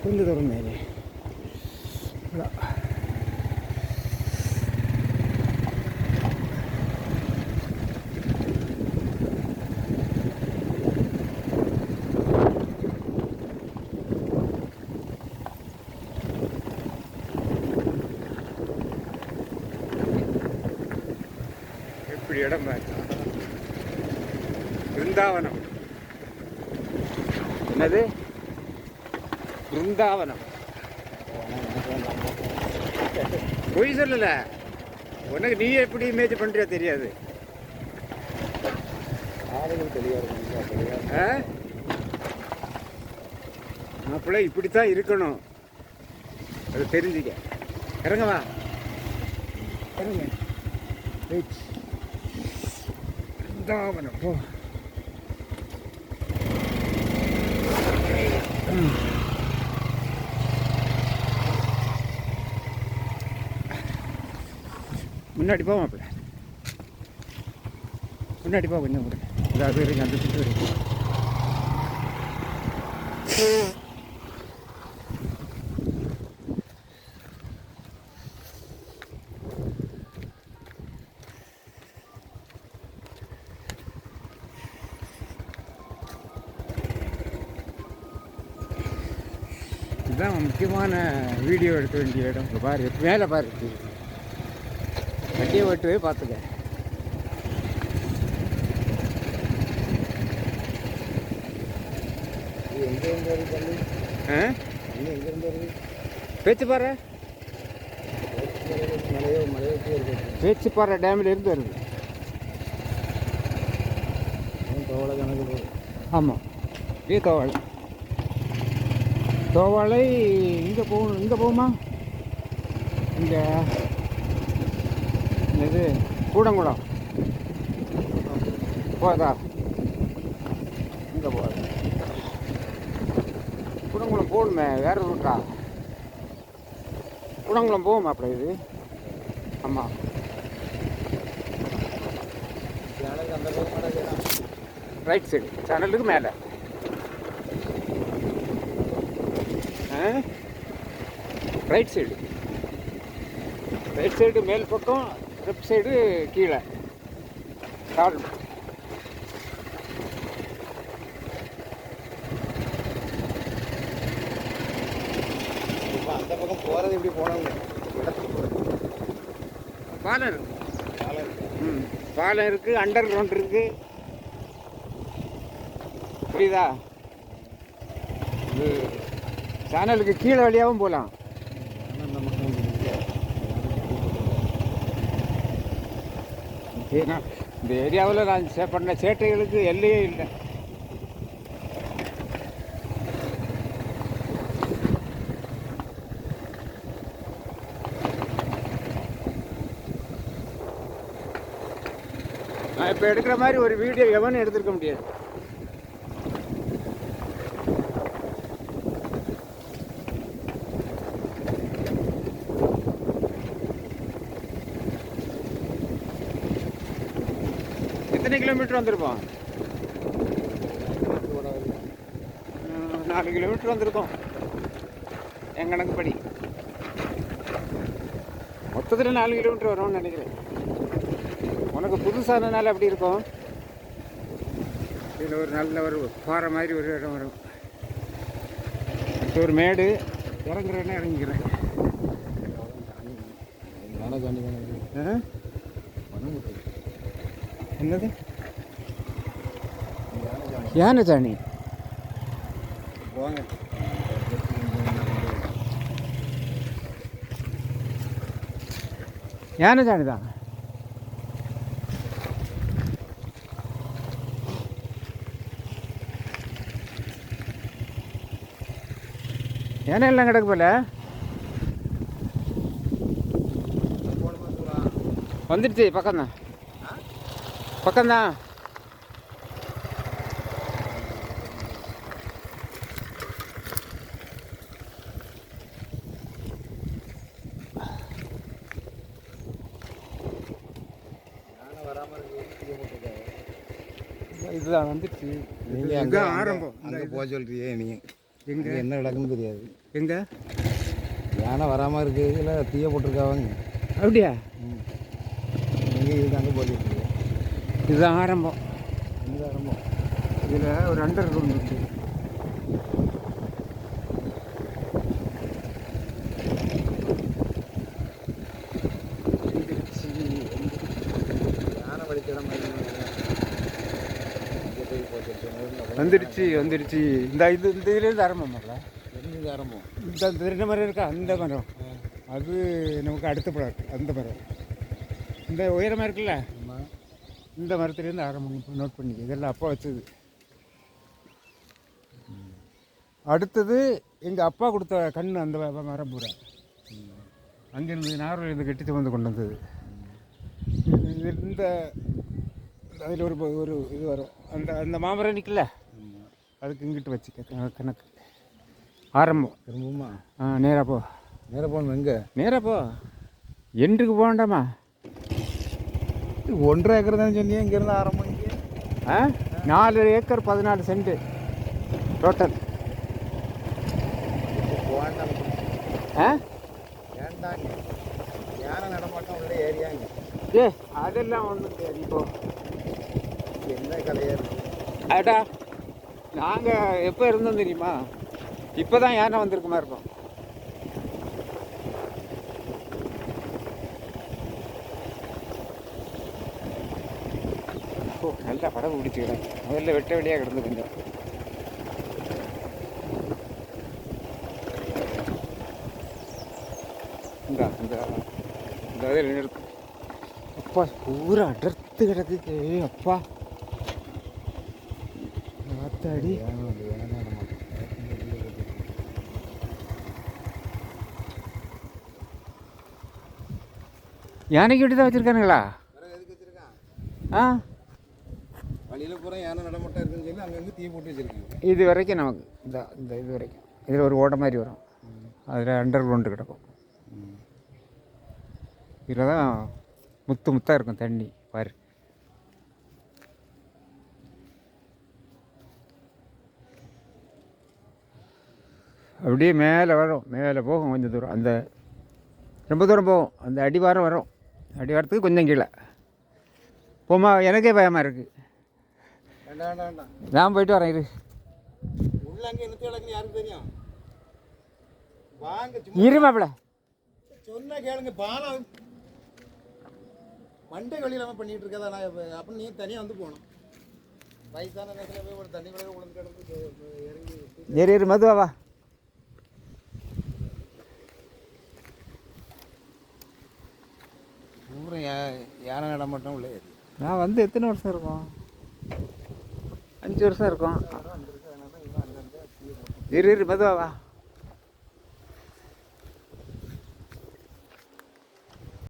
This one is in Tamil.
கொஞ்சம் தூரம் மேலே எப்படி இடம் பிருந்தாவனம். என்னது பிருந்தாவனம்? பொய் சொல்லல, உனக்கு நீ எப்படி இமேஜ் பண்றியா தெரியாது. மாப்பிள்ளை இப்படித்தான் இருக்கணும், அது தெரிஞ்சுக்க. இறங்கவா, இறங்க. பிருந்தாவனம் போ. முன்னாடி போ மாப்பிள்ள, முன்னாடி போ கொஞ்சம் கூட. இந்த பேர் அந்த சுற்று வரைக்கும் இதுதான் முக்கியமான வீடியோ எடுக்க வேண்டிய இடம். பாரு மேலே பாரு, வண்டியை ஓட்டுவே பார்த்துக்க. பேச்சுப்பாறை, பேச்சுப்பாறை டேமில் இருந்து வருது. தோவளை கணக்கு போகுது. ஆமாம், இதே தோவளை. தோவளை இங்கே போகணும், இங்கே போகுமா? இங்கே இது கூடங்குளம் போதா? இங்கே போகுது. கூடங்குளம் போகணுமே, வேறு ரூட்டா? கூடங்குளம் போகுமா அப்படி இது? ஆமாம், ரைட் சைடு சேனலுக்கு மேலே. ரைட் சைடு, ரைட் சைடு மேல் பக்கம், லெஃப்ட் சைடு கீழே கால். அந்த பக்கம் போகிறது எப்படி போனாங்க? பாலம் இருக்கு, பாலம் இருக்குது, அண்டர் கிரவுண்ட் இருக்குது. புரியுதா? இது சேனலுக்கு கீழே வழியாகவும் போகலாம். ஏன்னா இந்த ஏரியாவில் நான் பண்ண சேட்டைகளுக்கு எல்லையே இல்லை. நான் இப்போ எடுக்கிற மாதிரி ஒரு வீடியோ எவனும் எடுத்துருக்க முடியாது. எத்தனை கிலோமீட்டர் வந்திருப்போம்? 4 கிலோமீட்டர் வந்திருக்கோம் என் கணக்குப்படி. மொத்தத்தில் 4 கிலோமீட்டர் வரும்னு நினைக்கிறேன். உனக்கு புதுசானனால அப்படி இருக்கும். இதில் ஒரு நல்ல ஒரு பாறை மாதிரி ஒரு இடம் வரும். ஒரு மேடு, இறங்குறேன்னா இறங்கிக்கிறேன். என்னது யானை சாணி? யானை சாணி தான். யானை எல்லாம் கிடக்கு போல. வந்துடுச்சு, பக்கம்தான், பக்கம்தான். இதுதான் வந்துடுச்சு. நீங்கள் அங்கே ஆரம்பம் அங்கே போக சொல்றியே, நீ எங்கே என்ன நடக்குன்னு தெரியாது. எங்கே யானை வராமல் இருக்குதுல தீய போட்டிருக்காங்க. அப்படியா? எங்கே இதுக்கு அங்கே போயிட்டு இதுதான் ஆரம்பம். இந்த ஆரம்பம். இதில் ஒரு அண்டர் கிரவுண்ட் இருக்குது. யானை வலிக்கிடம் வந்துடுச்சு வந்துடுச்சு. இந்த இதுலேருந்து ஆரம்பம்ல எங்கே ஆரம்பம்? இந்த திருட மரம் இருக்கா, அந்த மரம் அது நமக்கு அடுத்த படம் இருக்குது. அந்த மரம் இந்த உயரமாக இருக்குல்ல, இந்த மரத்துலேருந்து ஆரம்பம். நோட் பண்ணிக்க, இதெல்லாம் அப்பா வச்சது. அடுத்தது எங்கள் அப்பா கொடுத்த கண், அந்த மரம் பூரா அங்கேருந்து நாகர்கோவிலேருந்து கட்டி வந்து கொண்டு வந்தது. இந்த அதில் ஒரு இது வரும். அந்த மாமரம் நிற்கல, அதுக்கு இங்கிட்டு வச்சுக்க கணக்கு ஆரம்பம். திரும்பமா நேராக போ. நேராக போகணும். எங்கே நேராக போ, எண்டுக்கு போகண்டாமா? 1.5 ஏக்கர் தானே சொன்னீங்க. இங்கேருந்து ஆரம்பம். இங்கே 4 ஏக்கர் 14 சென்ட் டோட்டல். வேண்டாங்க, யானை நடமாட்டம் உள்ள ஏரியாங்க. அதெல்லாம் ஒன்றும் சரி. இப்போ என்ன கலையாது. அடா, நாங்கள் எப்போ இருந்தோம் தெரியுமா? இப்போ தான் யானை வந்திருக்குமா இருக்கும். நல்லா படம் பிடிச்சிக்கிறேன். முதல்ல வெட்ட வெளியாக கிடந்து கொஞ்சம். இந்த இதில் இருக்கு. அப்பா பூரா அடர்த்து கிடக்கு. அப்பா அடி யானைக்கு விட்டு தான் வச்சுருக்கானுங்களா? வழியில் பூரா யானை நடமாட்டம் இருக்குன்னு சொல்லி அங்கங்கே தீ போட்டு வச்சுருக்காங்க. இது வரைக்கும் நமக்கு இந்த இது வரைக்கும் இதில் ஒரு ஓட்டை மாதிரி வரும். அதில் அண்டர் கிரவுண்டு கிடக்கும். இதில் தான் முத்தாக இருக்கும் தண்ணி. பாரு, அப்படியே மேலே வரும், மேலே போகும் கொஞ்சம் தூரம். அந்த ரொம்ப தூரம் போகும். அந்த அடிவாரம் வரும். அடிவாரத்துக்கு கொஞ்சம் கீழே போமா. எனக்கே பயமாக இருக்குது. நான் போயிட்டு வரேன். இரு உள்ள அங்கே நிறுத்தி கிடக்குன்னு யாருக்கு தெரியும்? வாங்க இருமாப்பில சொன்னா கேளுங்க. பாலம் மண்டை வழியிலாமல் பண்ணிகிட்டு இருக்கதா? நான் அப்போ நீ தனியாக வந்து போகணும். வயசான நேரத்தில் போய் ஒரு தண்ணி விளைய உழந்து கிடக்கு இறங்கி. ஏறு மதுவா. ஊரை யானை நடமாட்டம் உள்ள ஏறி. நான் வந்து எத்தனை வருஷம் இருக்கும்? 5 வருஷம் இருக்கும். இரு மெதுவா வா.